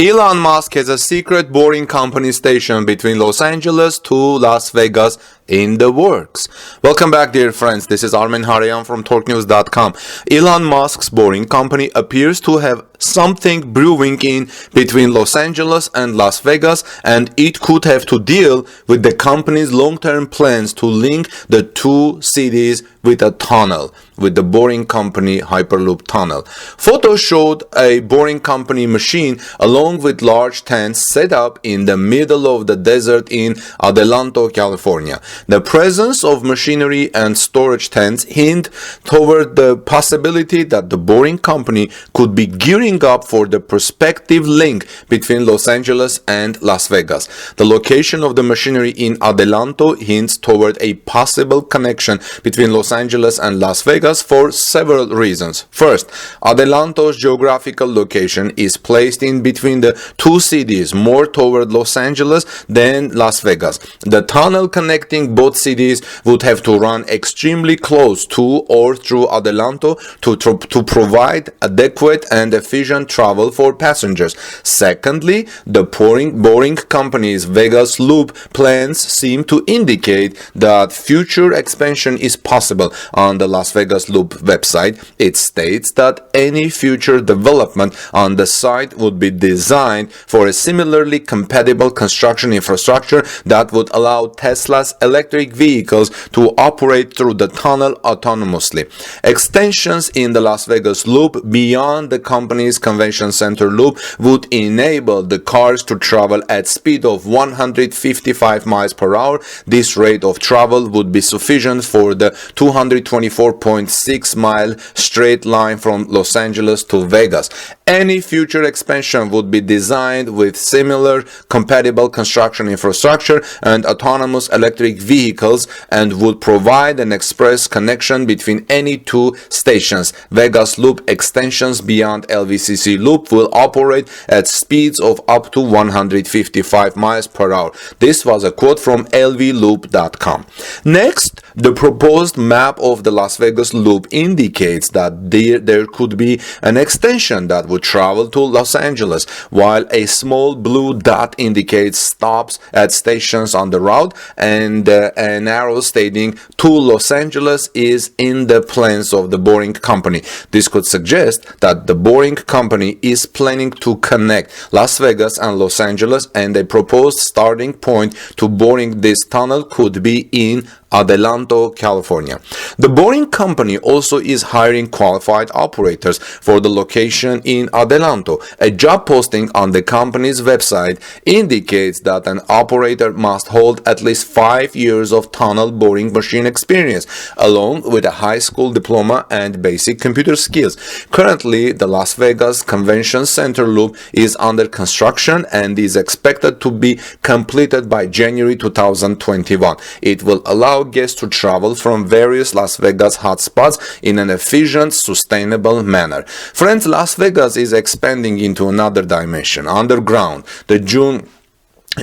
Elon Musk has a secret boring company station between Los Angeles to Las Vegas in the works. Welcome back, dear friends. This is Armen Harayan from TorqueNews.com. Elon Musk's boring company appears to have something brewing in between Los Angeles and Las Vegas, and it could have to deal with the company's long-term plans to link the two cities with a tunnel, with the Boring Company Hyperloop tunnel. Photos showed a Boring Company machine along with large tents set up in the middle of the desert in Adelanto, California. The presence of machinery and storage tents hint toward the possibility that the Boring Company could be gearing up for the prospective link between Los Angeles and Las Vegas. The location of the machinery in Adelanto hints toward a possible connection between Los Angeles and Las Vegas for several reasons. First, Adelanto's geographical location is placed in between the two cities, more toward Los Angeles than Las Vegas. The tunnel connecting both cities would have to run extremely close to or through Adelanto to provide adequate and efficient travel for passengers. Secondly, the Boring Company's Vegas Loop plans seem to indicate that future expansion is possible. On the Las Vegas Loop website, it states that any future development on the site would be designed for a similarly compatible construction infrastructure that would allow Tesla's electric vehicles to operate through the tunnel autonomously. Extensions in the Las Vegas Loop beyond the company's convention center loop would enable the cars to travel at speed of 155 miles per hour. This rate of travel would be sufficient for the 224.6 mile straight line from Los Angeles to Vegas. Any future expansion would be designed with similar compatible construction infrastructure and autonomous electric vehicles and would provide an express connection between any two stations. Vegas Loop extensions beyond LVCC Loop will operate at speeds of up to 155 miles per hour. This was a quote from lvloop.com. Next, the proposed map of the Las Vegas Loop indicates that there could be an extension that would travel to Los Angeles, while a small blue dot indicates stops at stations on the route, and an arrow stating to Los Angeles is in the plans of the Boring Company. This could suggest that the Boring Company is planning to connect Las Vegas and Los Angeles, and a proposed starting point to boring this tunnel could be in Adelanto, California. The Boring Company also is hiring qualified operators for the location in Adelanto. A job posting on the company's website indicates that an operator must hold at least 5 years of tunnel boring machine experience, along with a high school diploma and basic computer skills. Currently, the Las Vegas Convention Center Loop is under construction and is expected to be completed by January 2021. It will allow guests to travel from various Las Vegas hotspots in an efficient, sustainable manner. Friends, Las Vegas is expanding into another dimension, underground.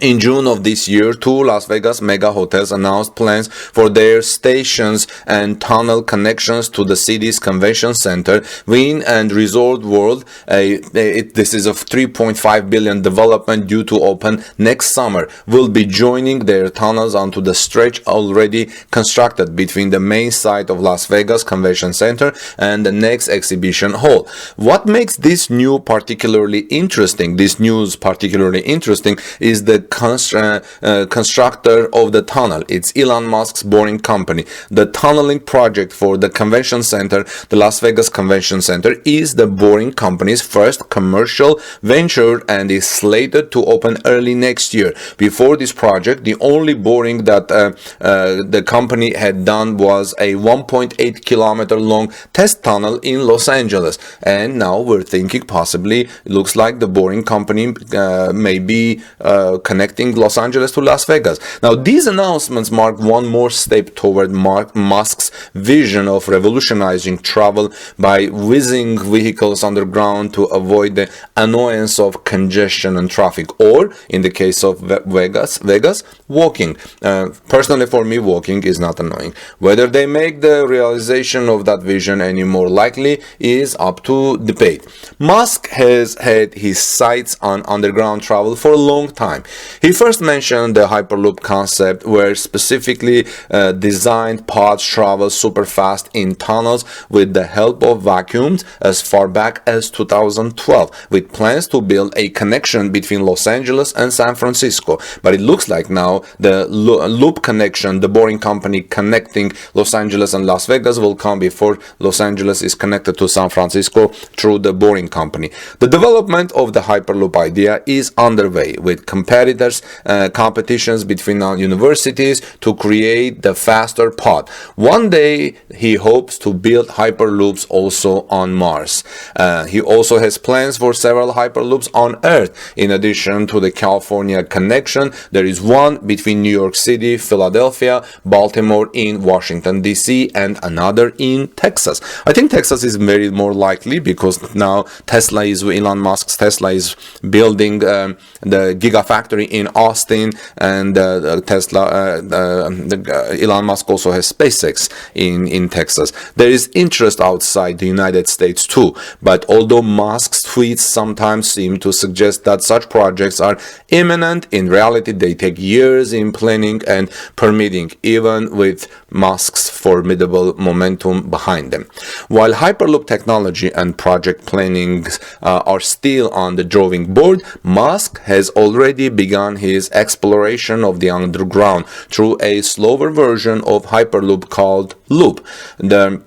In June of this year, two Las Vegas mega hotels announced plans for their stations and tunnel connections to the city's convention center. Wynn and Resort World, this is a $3.5 billion development due to open next summer, will be joining their tunnels onto the stretch already constructed between the main site of Las Vegas Convention Center and the next exhibition hall. What makes this news particularly interesting is the constructor of the tunnel. It's Elon Musk's Boring Company. The tunneling project for the convention center, the Las Vegas Convention Center, is the Boring Company's first commercial venture and is slated to open early next year. Before this project, the only boring that the company had done was a 1.8 kilometer long test tunnel in Los Angeles, and now we're thinking possibly, it looks like the Boring Company may be connecting Los Angeles to Las Vegas. Now, these announcements mark one more step toward Musk's vision of revolutionizing travel by whizzing vehicles underground to avoid the annoyance of congestion and traffic, or in the case of Vegas, walking. Personally, for me, walking is not annoying. Whether they make the realization of that vision any more likely is up to debate. Musk has had his sights on underground travel for a long time. He first mentioned the Hyperloop concept, where specifically designed pods travel super fast in tunnels with the help of vacuums as far back as 2012, with plans to build a connection between Los Angeles and San Francisco. But it looks like now the Loop connection, the Boring Company connecting Los Angeles and Las Vegas, will come before Los Angeles is connected to San Francisco through the Boring Company. The development of the Hyperloop idea is underway, with competitions between universities to create the faster pod. One day he hopes to build Hyperloops also on Mars. He also has plans for several Hyperloops on Earth. In addition to the California connection, there is one between New York City, Philadelphia, Baltimore in Washington DC, and another in Texas. I think Texas is very more likely because now Elon Musk's Tesla is building the Gigafactory in Austin, and Elon Musk also has SpaceX in Texas. There is interest outside the United States too, but although Musk's tweets sometimes seem to suggest that such projects are imminent, in reality they take years in planning and permitting, even with Musk's formidable momentum behind them. While Hyperloop technology and project planning are still on the drawing board, Musk has already begun his exploration of the underground through a slower version of Hyperloop called Loop. The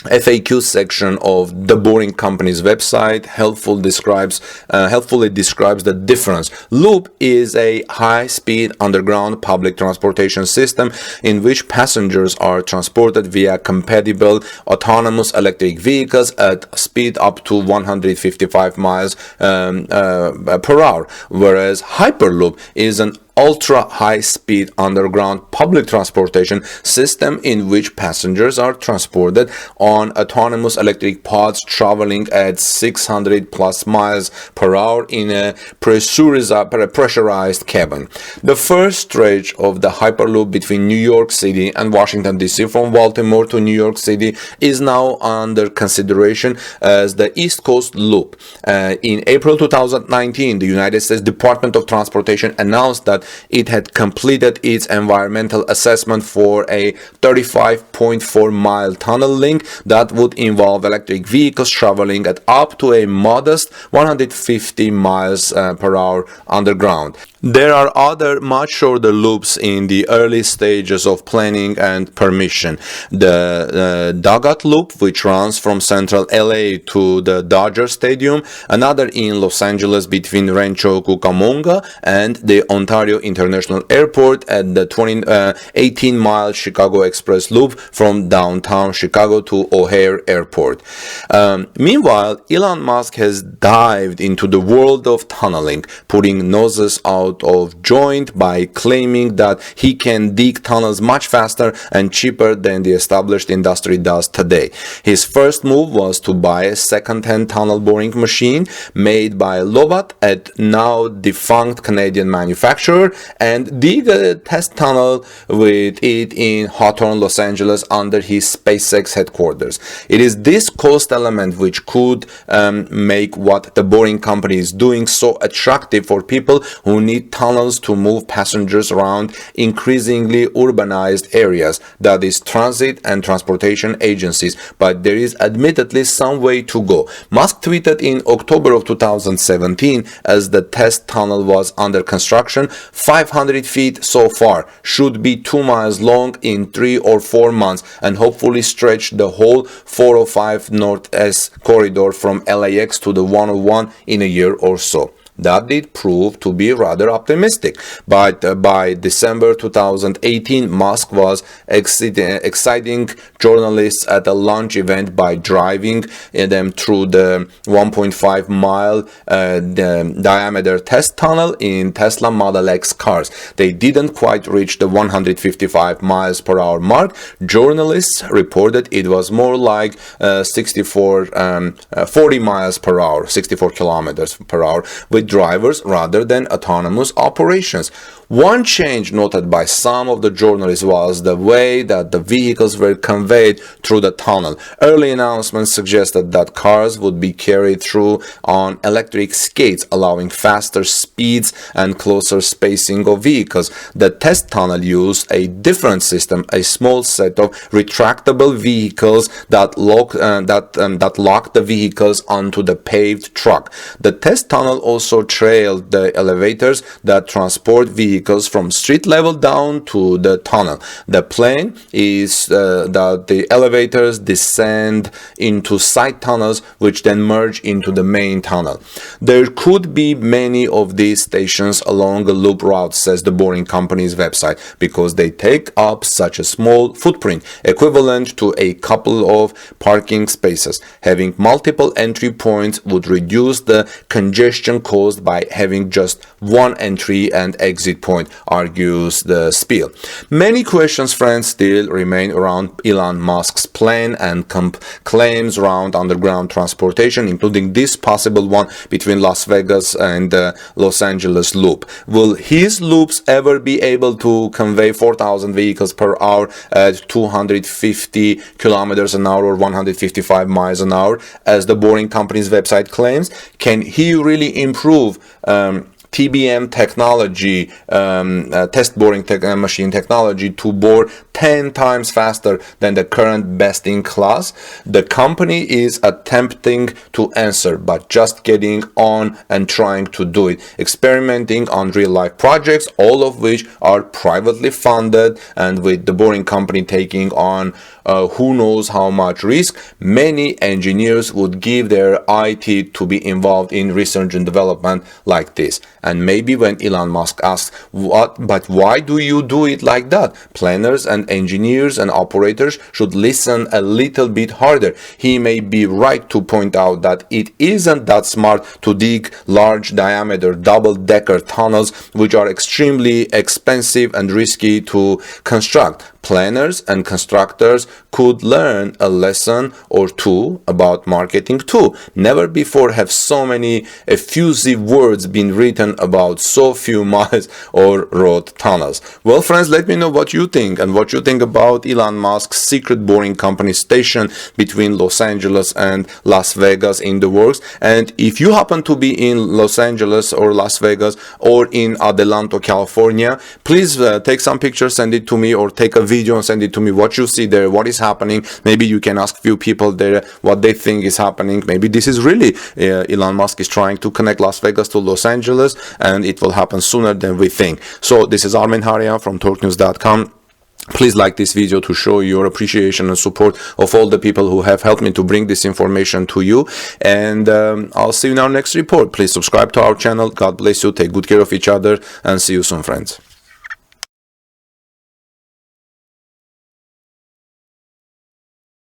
FAQ section of the Boring Company's website helpfully describes the difference. Loop is a high-speed underground public transportation system in which passengers are transported via compatible autonomous electric vehicles at speed up to 155 miles per hour, whereas Hyperloop is an ultra-high-speed underground public transportation system in which passengers are transported on autonomous electric pods traveling at 600 plus miles per hour in a pressurized cabin. The first stretch of the Hyperloop between New York City and Washington DC from Baltimore to New York City is now under consideration as the East Coast Loop. In April 2019, the United States Department of Transportation announced that it had completed its environmental assessment for a 35.4 mile tunnel link that would involve electric vehicles traveling at up to a modest 150 miles per hour underground. There are other much shorter loops in the early stages of planning and permission. The Doggett Loop, which runs from central LA to the Dodger Stadium, another in Los Angeles between Rancho Cucamonga and the Ontario International Airport, and the 18-mile Chicago Express Loop from downtown Chicago to O'Hare Airport. Meanwhile, Elon Musk has dived into the world of tunneling, putting noses out of joint by claiming that he can dig tunnels much faster and cheaper than the established industry does today. His first move was to buy a second-hand tunnel boring machine made by Lovat, a now defunct Canadian manufacturer, and dig a test tunnel with it in Hawthorne, Los Angeles, under his SpaceX headquarters. It is this cost element which could make what the Boring Company is doing so attractive for people who need tunnels to move passengers around increasingly urbanized areas, that is, transit and transportation agencies. But there is admittedly some way to go. Musk tweeted in October of 2017, as the test tunnel was under construction, 500 feet so far, should be 2 miles long in 3 or 4 months, and hopefully stretch the whole 405 North-S corridor from LAX to the 101 in a year or so. That did prove to be rather optimistic, but by December 2018, Musk was exciting journalists at a launch event by driving them through the 1.5 mile diameter test tunnel in Tesla Model X cars. They didn't quite reach the 155 miles per hour mark. Journalists reported it was more like 40 miles per hour, 64 kilometers per hour, with drivers rather than autonomous operations. One change noted by some of the journalists was the way that the vehicles were conveyed through the tunnel. Early announcements suggested that cars would be carried through on electric skates, allowing faster speeds and closer spacing of vehicles. The test tunnel used a different system, a small set of retractable vehicles that locked the vehicles onto the paved track. The test tunnel also trailed the elevators that transport vehicles from street level down to the tunnel. The plan is that the elevators descend into side tunnels, which then merge into the main tunnel. There could be many of these stations along a loop route, says the Boring Company's website, because they take up such a small footprint, equivalent to a couple of parking spaces. Having multiple entry points would reduce the congestion caused by having just one entry and exit point, argues the Spiel. Many questions, friends, still remain around Elon Musk's plan and claims around underground transportation, including this possible one between Las Vegas and the Los Angeles loop. Will his loops ever be able to convey 4,000 vehicles per hour at 250 kilometers an hour or 155 miles an hour, as the Boring Company's website claims? Can he really improve TBM technology, test boring machine technology, to bore 10 times faster than the current best in class? The company is attempting to answer, but just getting on and trying to do it, experimenting on real life projects, all of which are privately funded, and with the Boring Company taking on who knows how much risk. Many engineers would give their IT to be involved in research and development like this. And maybe when Elon Musk asks, but why do you do it like that? Planners and engineers and operators should listen a little bit harder. He may be right to point out that it isn't that smart to dig large diameter double-decker tunnels, which are extremely expensive and risky to construct. Planners and constructors could learn a lesson or two about marketing too. Never before have so many effusive words been written about so few miles or road tunnels. Well, friends, let me know what you think and what you think about Elon Musk's secret Boring Company station between Los Angeles and Las Vegas in the works. And if you happen to be in Los Angeles or Las Vegas or in Adelanto, California, please take some pictures, send it to me, or take a video and send it to me, what you see there, what is happening. Maybe you can ask few people there what they think is happening. Maybe this is really Elon Musk is trying to connect Las Vegas to Los Angeles, and it will happen sooner than we think. So this is Armen Harian from TalkNews.com. Please like this video to show your appreciation and support of all the people who have helped me to bring this information to you. And I'll see you in our next report. Please subscribe to our channel. God bless you. Take good care of each other, and see you soon, friends.